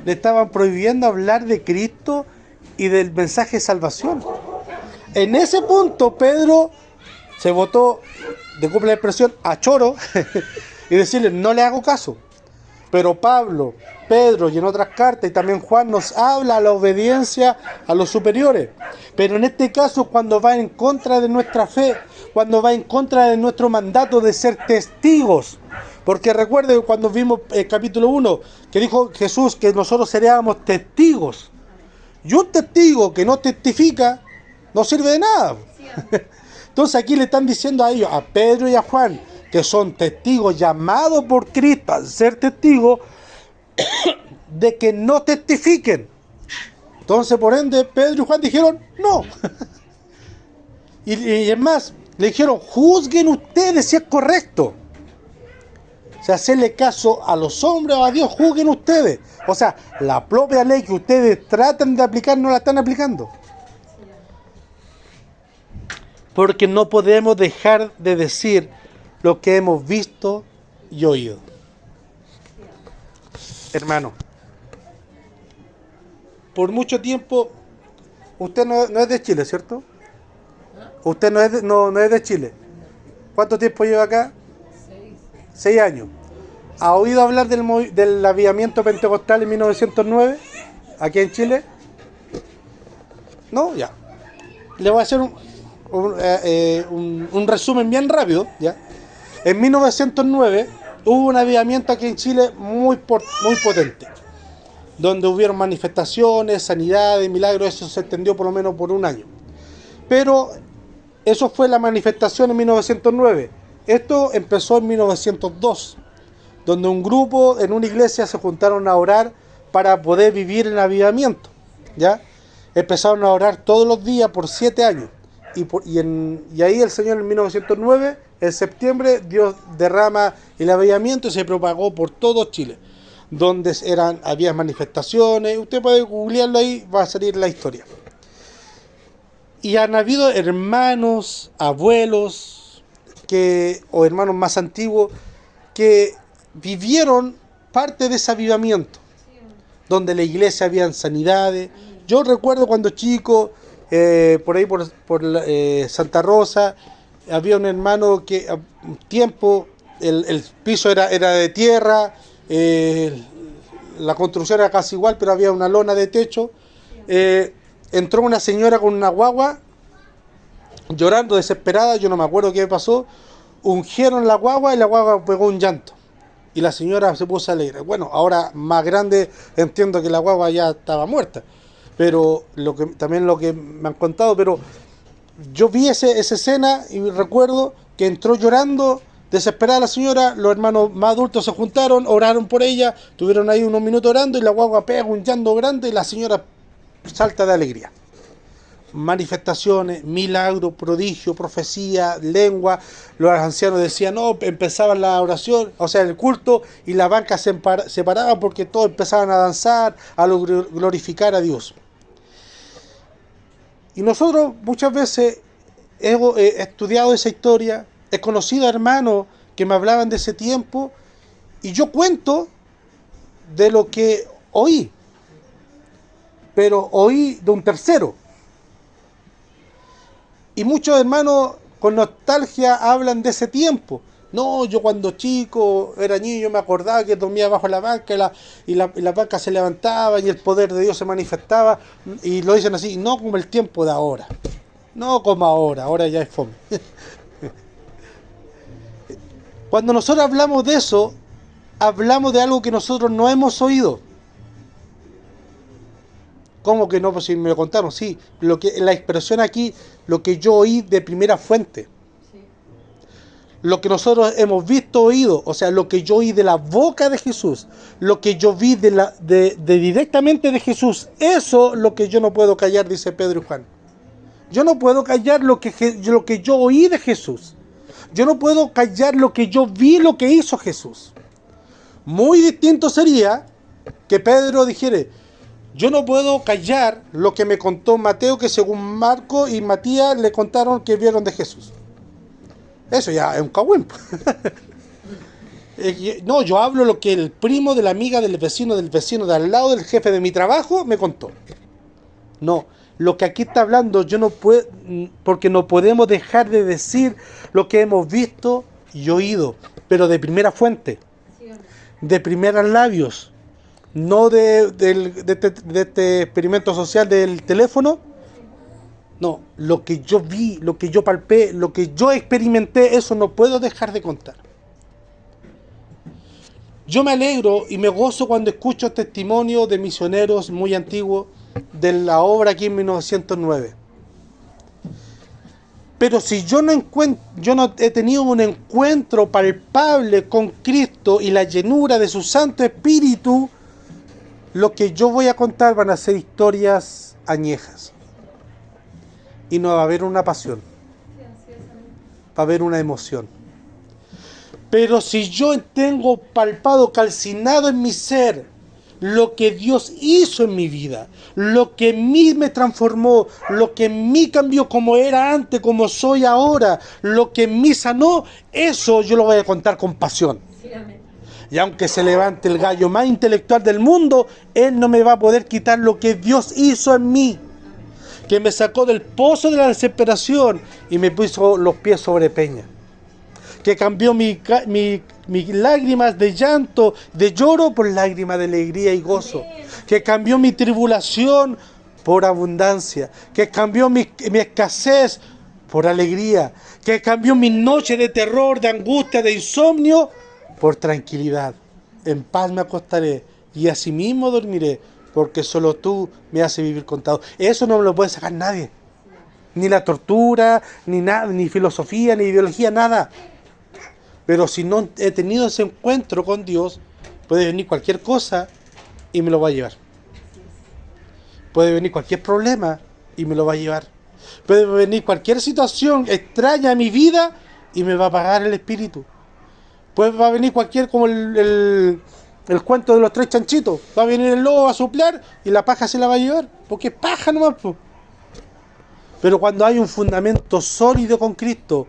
Le estaban prohibiendo hablar de Cristo y del mensaje de salvación. En ese punto Pedro se botó, disculpe la expresión, a choro y decirle, no le hago caso. Pero Pedro y en otras cartas y también Juan nos habla a la obediencia a los superiores. Pero en este caso cuando va en contra de nuestra fe, cuando va en contra de nuestro mandato de ser testigos. Porque recuerde cuando vimos el capítulo 1, que dijo Jesús que nosotros seríamos testigos. Y un testigo que no testifica, no sirve de nada. Entonces aquí le están diciendo a ellos, a Pedro y a Juan, que son testigos llamados por Cristo a ser testigos, de que no testifiquen. Entonces, por ende, Pedro y Juan dijeron, no. Y es más, le dijeron, juzguen ustedes si es correcto. O sea, hacerle caso a los hombres o a Dios, juzguen ustedes. O sea, la propia ley que ustedes tratan de aplicar no la están aplicando. Porque no podemos dejar de decir lo que hemos visto y oído. Hermano, por mucho tiempo, usted no es de Chile, ¿cierto? Usted no es de Chile. ¿Cuánto tiempo lleva acá? 6 años. ¿Ha oído hablar del avivamiento pentecostal en 1909? Aquí en Chile. ¿No? Ya. Le voy a hacer un resumen bien rápido, ¿ya? En 1909 hubo un avivamiento aquí en Chile muy potente, donde hubieron manifestaciones, sanidades, milagros. Eso se extendió por lo menos por un año. Pero eso fue la manifestación en 1909. Esto empezó en 1902, donde un grupo en una iglesia se juntaron a orar para poder vivir el avivamiento, ¿ya? Empezaron a orar todos los días por 7 años. Y ahí el Señor en 1909, en septiembre, Dios derrama el avivamiento y se propagó por todo Chile, donde había manifestaciones. Usted puede googlearlo ahí, va a salir la historia. Y han habido hermanos, abuelos, o hermanos más antiguos, que vivieron parte de ese avivamiento, donde en la iglesia habían sanidades. Yo recuerdo cuando chico, por ahí por Santa Rosa, había un hermano que a un tiempo el piso era de tierra, la construcción era casi igual, pero había una lona de techo. Entró una señora con una guagua, llorando, desesperada, yo no me acuerdo qué pasó. Ungieron la guagua y la guagua pegó un llanto. Y la señora se puso alegre. Bueno, ahora más grande entiendo que la guagua ya estaba muerta. Pero también lo que me han contado, pero yo vi esa escena y recuerdo que entró llorando, desesperada la señora. Los hermanos más adultos se juntaron, oraron por ella, tuvieron ahí unos minutos orando y la guagua pega un llanto grande y la señora salta de alegría. Manifestaciones, milagros, prodigio, profecía, lengua. Los ancianos decían, no, empezaban la oración, o sea, el culto, y la banca se paraban porque todos empezaban a danzar, a glorificar a Dios. Y nosotros muchas veces hemos estudiado esa historia, he conocido a hermanos que me hablaban de ese tiempo, y yo cuento de lo que oí, pero oí de un tercero. Y muchos hermanos con nostalgia hablan de ese tiempo. No, yo cuando chico era niño me acordaba que dormía bajo la banca y la banca se levantaba y el poder de Dios se manifestaba. Y lo dicen así, no como el tiempo de ahora. No como ahora ya es fome. Cuando nosotros hablamos de eso, hablamos de algo que nosotros no hemos oído. ¿Cómo que no? Pues si me lo contaron, sí. La expresión aquí, lo que yo oí de primera fuente. Sí. Lo que nosotros hemos visto, oído, o sea, lo que yo oí de la boca de Jesús, lo que yo vi de directamente de Jesús, eso es lo que yo no puedo callar, dice Pedro y Juan. Yo no puedo callar lo que yo oí de Jesús. Yo no puedo callar lo que yo vi, lo que hizo Jesús. Muy distinto sería que Pedro dijera, yo no puedo callar lo que me contó Mateo, que según Marco y Matías le contaron que vieron de Jesús. Eso ya es un cagüín. No, yo hablo lo que el primo de la amiga del vecino de al lado, del jefe de mi trabajo, me contó. No, lo que aquí está hablando, yo no puedo, porque no podemos dejar de decir lo que hemos visto y oído, pero de primera fuente, de primeros labios. No de este experimento social del teléfono. No, lo que yo vi, lo que yo palpé, lo que yo experimenté, eso no puedo dejar de contar. Yo me alegro y me gozo cuando escucho testimonios de misioneros muy antiguos de la obra aquí en 1909. Pero si yo no he tenido un encuentro palpable con Cristo y la llenura de su Santo Espíritu, lo que yo voy a contar van a ser historias añejas. Y no va a haber una pasión. Va a haber una emoción. Pero si yo tengo palpado, calcinado en mi ser, lo que Dios hizo en mi vida, lo que en mí me transformó, lo que en mí cambió como era antes, como soy ahora, lo que en mí sanó, eso yo lo voy a contar con pasión. Sí, amén. Y aunque se levante el gallo más intelectual del mundo, él no me va a poder quitar lo que Dios hizo en mí. Que me sacó del pozo de la desesperación y me puso los pies sobre peña. Que cambió mis lágrimas de llanto, de lloro, por lágrimas de alegría y gozo. Que cambió mi tribulación por abundancia. Que cambió mi escasez por alegría, que cambió mis noches de terror, de angustia, de insomnio, por tranquilidad. En paz me acostaré y asimismo dormiré, porque solo tú me haces vivir contado. Eso no me lo puede sacar nadie. Ni la tortura, ni nada, ni filosofía, ni ideología, nada. Pero si no he tenido ese encuentro con Dios, puede venir cualquier cosa y me lo va a llevar. Puede venir cualquier problema y me lo va a llevar. Puede venir cualquier situación extraña a mi vida y me va a apagar el espíritu. Va a venir cualquier, como el cuento de los tres chanchitos. Va a venir el lobo a soplar y la paja se la va a llevar. Porque es paja nomás, po. Pero cuando hay un fundamento sólido con Cristo,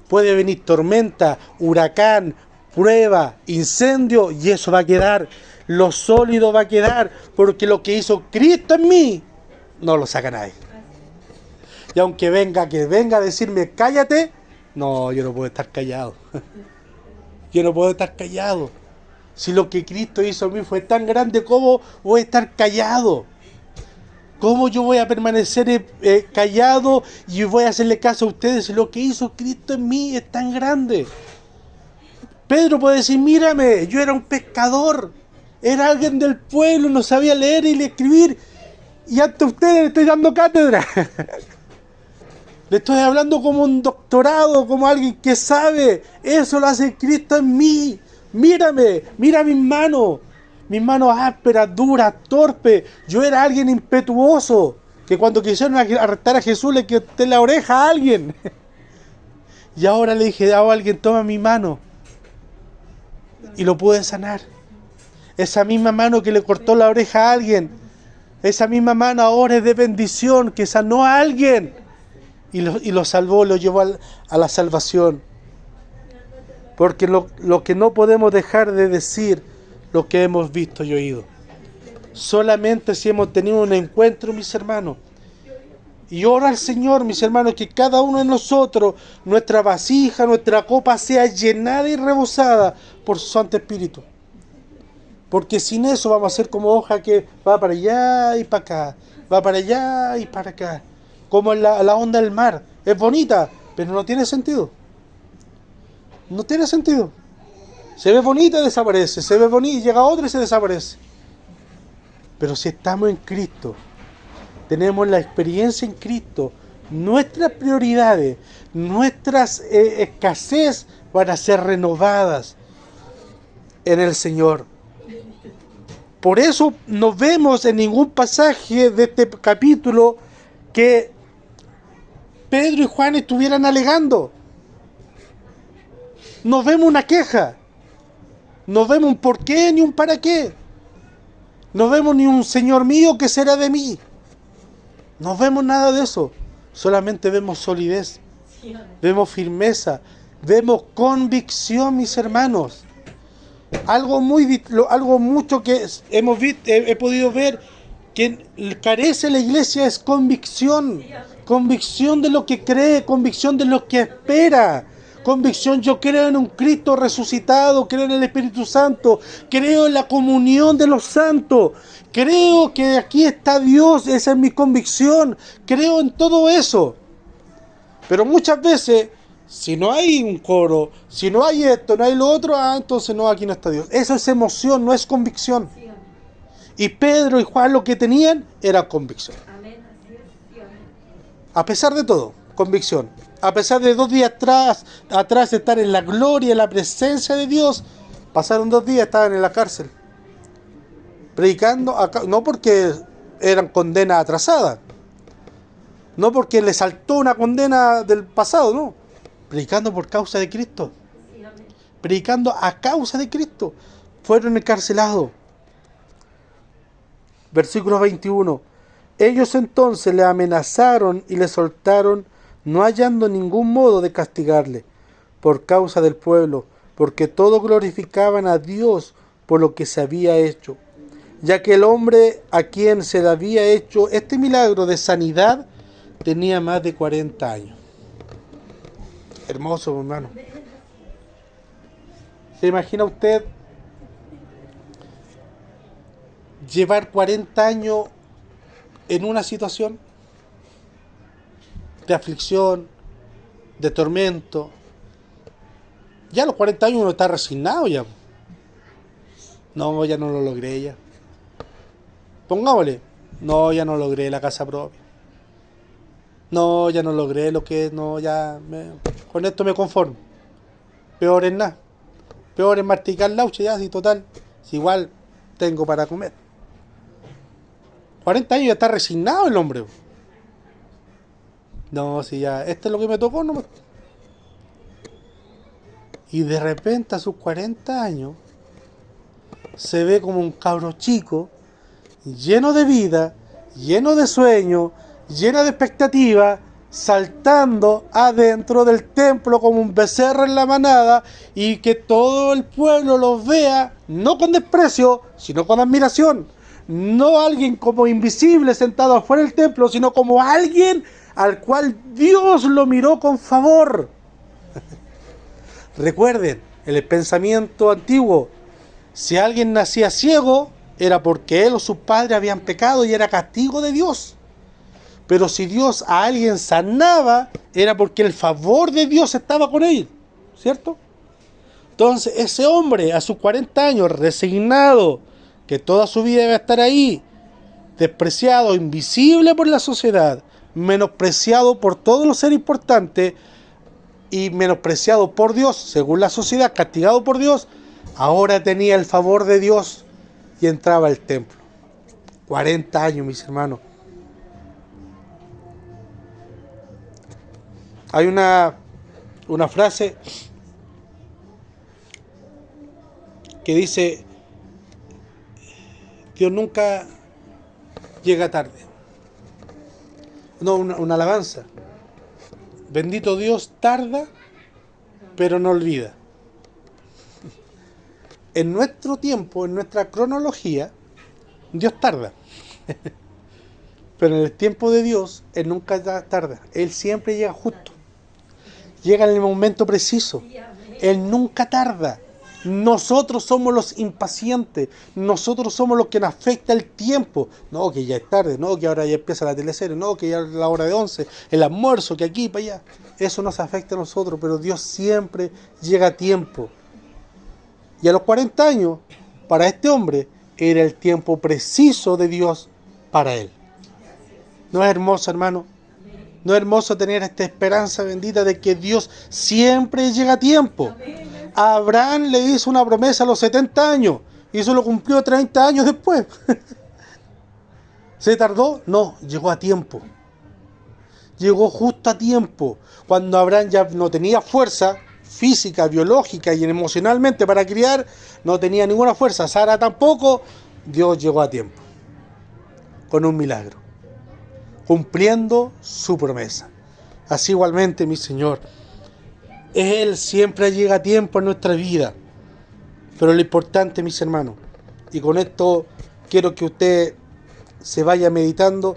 puede venir tormenta, huracán, prueba, incendio, y eso va a quedar. Lo sólido va a quedar, porque lo que hizo Cristo en mí, no lo saca nadie. Y aunque venga a decirme, cállate, no, yo no puedo estar callado. Yo no puedo estar callado. Si lo que Cristo hizo en mí fue tan grande, ¿cómo voy a estar callado? ¿Cómo yo voy a permanecer callado y voy a hacerle caso a ustedes si lo que hizo Cristo en mí es tan grande? Pedro puede decir, mírame, yo era un pescador, era alguien del pueblo, no sabía leer y escribir, y ante ustedes le estoy dando cátedra. Le estoy hablando como un doctorado, como alguien que sabe. Eso lo hace Cristo en mí. Mírame, mira mis manos ásperas, duras, torpes. Yo era alguien impetuoso, que cuando quisieron arrestar a Jesús le quité la oreja a alguien. Y ahora le dije a alguien, toma mi mano. Y lo pude sanar. Esa misma mano que le cortó la oreja a alguien, esa misma mano ahora es de bendición, que sanó a alguien. Y lo salvó, lo llevó a la salvación. Porque lo que no podemos dejar de decir, lo que hemos visto y oído. Solamente si hemos tenido un encuentro, mis hermanos. Y ora al Señor, mis hermanos, que cada uno de nosotros, nuestra vasija, nuestra copa sea llenada y rebosada por su Santo Espíritu. Porque sin eso vamos a ser como hoja que va para allá y para acá, va para allá y para acá. Como la onda del mar. Es bonita, pero no tiene sentido. No tiene sentido. Se ve bonita y desaparece. Se ve bonita y llega otra y se desaparece. Pero si estamos en Cristo, tenemos la experiencia en Cristo, nuestras prioridades, nuestras escasez van a ser renovadas en el Señor. Por eso no vemos en ningún pasaje de este capítulo que Pedro y Juan estuvieran alegando. No vemos una queja. No vemos un por qué ni un para qué. No vemos ni un Señor mío, ¿qué será de mí? No vemos nada de eso. Solamente vemos solidez. Vemos firmeza. Vemos convicción, mis hermanos. Algo mucho que hemos visto, he podido ver que carece la iglesia es convicción. Convicción de lo que cree, convicción de lo que espera. Convicción, yo creo en un Cristo resucitado, creo en el Espíritu Santo, creo en la comunión de los santos, creo que aquí está Dios, esa es mi convicción, creo en todo eso. Pero muchas veces, si no hay un coro, si no hay esto, no hay lo otro, entonces no, aquí no está Dios. Eso es emoción, no es convicción. Y Pedro y Juan lo que tenían era convicción. A pesar de todo, convicción. A pesar de 2 días atrás de estar en la gloria, en la presencia de Dios, pasaron 2 días, estaban en la cárcel. Predicando, no porque eran condenas atrasadas, no porque les saltó una condena del pasado, no. Predicando por causa de Cristo. Predicando a causa de Cristo. Fueron encarcelados. Versículo 21. Ellos entonces le amenazaron y le soltaron, no hallando ningún modo de castigarle, por causa del pueblo, porque todos glorificaban a Dios por lo que se había hecho, ya que el hombre a quien se le había hecho este milagro de sanidad tenía más de 40 años. Hermoso, hermano. ¿Se imagina usted llevar 40 años en una situación de aflicción, de tormento. Ya a los 40 años uno está resignado ya. No, ya no lo logré ya. Pongámosle, no, ya no logré la casa propia. No, ya no logré lo que es, no, con esto me conformo. Peor es nada. Peor es masticar laucha ya, si total, si igual tengo para comer. 40 años ya está resignado el hombre. No, si ya, esto es lo que me tocó, no. Y de repente a sus 40 años se ve como un cabro chico, lleno de vida, lleno de sueño, lleno de expectativa, saltando adentro del templo como un becerro en la manada, y que todo el pueblo los vea, no con desprecio, sino con admiración. No alguien como invisible sentado afuera del templo, sino como alguien al cual Dios lo miró con favor. Recuerden, el pensamiento antiguo, si alguien nacía ciego, era porque él o sus padres habían pecado y era castigo de Dios. Pero si Dios a alguien sanaba, era porque el favor de Dios estaba con él, ¿cierto? Entonces ese hombre a sus 40 años, resignado, que toda su vida iba a estar ahí, despreciado, invisible por la sociedad, menospreciado por todos los seres importantes y menospreciado por Dios, según la sociedad, castigado por Dios, ahora tenía el favor de Dios y entraba al templo. 40 años, mis hermanos. Hay una frase que dice: Dios nunca llega tarde. No, una alabanza. Bendito Dios tarda, pero no olvida. En nuestro tiempo, en nuestra cronología, Dios tarda. Pero en el tiempo de Dios, Él nunca tarda. Él siempre llega justo. Llega en el momento preciso. Él nunca tarda. Nosotros somos los impacientes. Nosotros somos los que nos afecta el tiempo. No, que ya es tarde. No, que ahora ya empieza la teleserie. No, que ya es la hora de 11. El almuerzo, que aquí, para allá. Eso nos afecta a nosotros. Pero Dios siempre llega a tiempo. Y a los 40 años, para este hombre, era el tiempo preciso de Dios para él. ¿No es hermoso, hermano? ¿No es hermoso tener esta esperanza bendita de que Dios siempre llega a tiempo? A Abraham le hizo una promesa a los 70 años y eso lo cumplió 30 años después. ¿Se tardó? No, llegó a tiempo. Llegó justo a tiempo. Cuando Abraham ya no tenía fuerza física, biológica y emocionalmente para criar, no tenía ninguna fuerza. Sara tampoco. Dios llegó a tiempo. Con un milagro. Cumpliendo su promesa. Así igualmente, mi Señor. Él siempre llega a tiempo en nuestra vida. Pero lo importante, mis hermanos, y con esto quiero que usted se vaya meditando,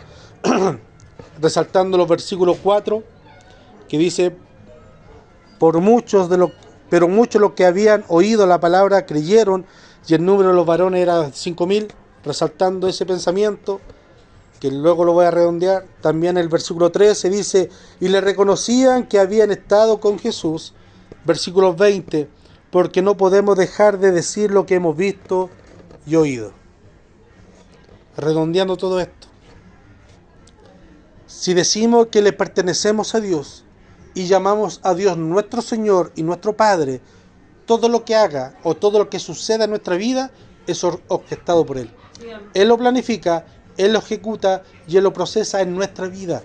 resaltando los versículos 4, que dice: pero muchos de los que habían oído la palabra creyeron, y el número de los varones era 5.000, resaltando ese pensamiento, que luego lo voy a redondear. También el versículo 13 dice: y le reconocían que habían estado con Jesús. Versículo 20: porque no podemos dejar de decir lo que hemos visto y oído. Redondeando todo esto, si decimos que le pertenecemos a Dios y llamamos a Dios nuestro Señor y nuestro Padre, todo lo que haga o todo lo que suceda en nuestra vida es orquestado por Él. Él lo planifica, Él lo ejecuta y Él lo procesa en nuestra vida.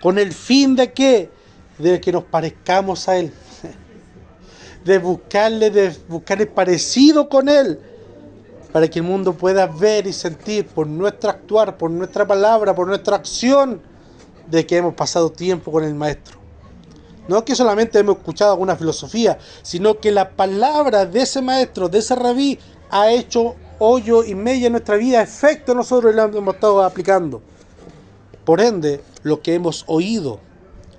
¿Con el fin de qué? De que nos parezcamos a Él. De buscar el parecido con Él. Para que el mundo pueda ver y sentir por nuestro actuar, por nuestra palabra, por nuestra acción, de que hemos pasado tiempo con el Maestro. No que solamente hemos escuchado alguna filosofía, sino que la palabra de ese Maestro, de ese Rabí, ha hecho hoyo y mella en nuestra vida, efecto nosotros lo hemos estado aplicando. Por ende, lo que hemos oído,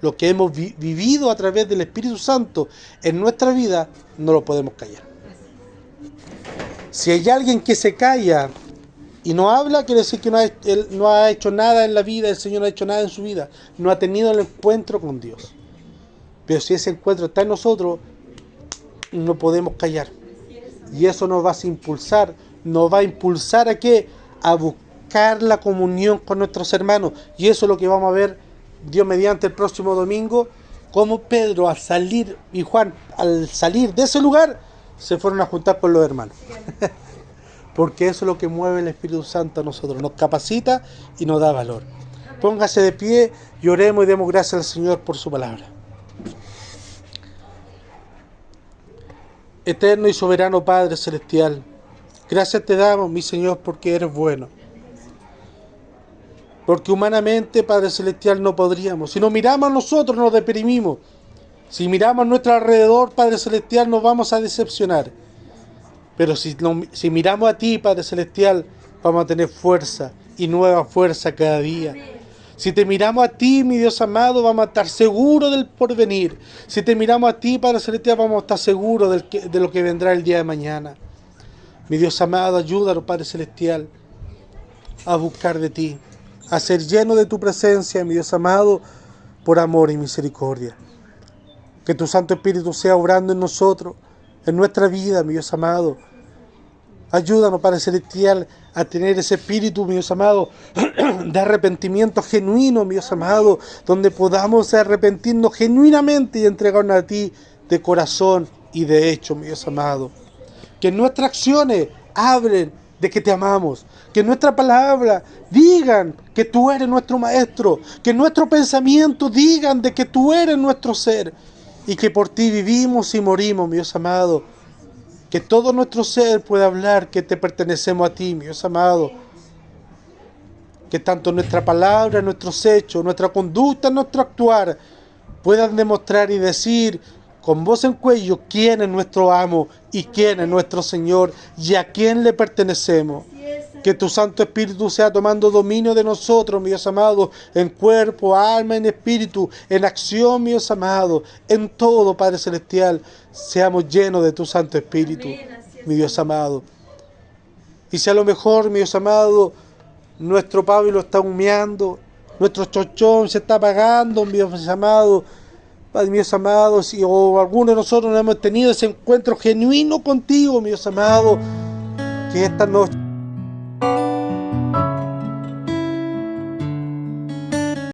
lo que hemos vivido a través del Espíritu Santo en nuestra vida, no lo podemos callar. Si hay alguien que se calla y no habla, quiere decir que él no ha hecho nada en la vida, el Señor no ha hecho nada en su vida, no ha tenido el encuentro con Dios. Pero si ese encuentro está en nosotros, no podemos callar. Y eso nos va a impulsar ¿a qué? A buscar la comunión con nuestros hermanos. Y eso es lo que vamos a ver, Dios mediante, el próximo domingo, cómo Pedro al salir y Juan al salir de ese lugar se fueron a juntar con los hermanos. Porque eso es lo que mueve el Espíritu Santo a nosotros, nos capacita y nos da valor. Póngase de pie y oremos y demos gracias al Señor por su palabra. Eterno y soberano Padre Celestial, gracias te damos, mi Señor, porque eres bueno. Porque humanamente, Padre Celestial, no podríamos. Si nos miramos a nosotros, nos deprimimos. Si miramos a nuestro alrededor, Padre Celestial, nos vamos a decepcionar. Pero si miramos a ti, Padre Celestial, vamos a tener fuerza y nueva fuerza cada día. Si te miramos a ti, mi Dios amado, vamos a estar seguros del porvenir. Si te miramos a ti, Padre Celestial, vamos a estar seguros de lo que vendrá el día de mañana. Mi Dios amado, ayúdanos, Padre Celestial, a buscar de ti, a ser lleno de tu presencia, mi Dios amado, por amor y misericordia. Que tu Santo Espíritu sea obrando en nosotros, en nuestra vida, mi Dios amado. Ayúdanos, Padre Celestial, a tener ese espíritu, mi Dios amado, de arrepentimiento genuino, mi Dios amado, donde podamos arrepentirnos genuinamente y entregarnos a ti de corazón y de hecho, mi Dios amado. Que nuestras acciones hablen de que te amamos, que nuestra palabra digan que tú eres nuestro Maestro, que nuestros pensamientos digan de que tú eres nuestro ser y que por ti vivimos y morimos, mi Dios amado. Que todo nuestro ser pueda hablar que te pertenecemos a ti, mi Dios amado. Que tanto nuestra palabra, nuestros hechos, nuestra conducta, nuestro actuar puedan demostrar y decir con voz en cuello quién es nuestro amo y quién es nuestro Señor y a quién le pertenecemos. Que tu Santo Espíritu sea tomando dominio de nosotros, mi Dios amado, en cuerpo, alma, en espíritu, en acción, mi Dios amado, en todo, Padre Celestial, seamos llenos de tu Santo Espíritu, mi Dios amado. Y si a lo mejor, mi Dios amado, nuestro Pablo está humeando, nuestro chochón se está apagando, mi Dios amado, Padre, mi Dios amado, si o alguno de nosotros no hemos tenido ese encuentro genuino contigo, mi Dios amado, que esta noche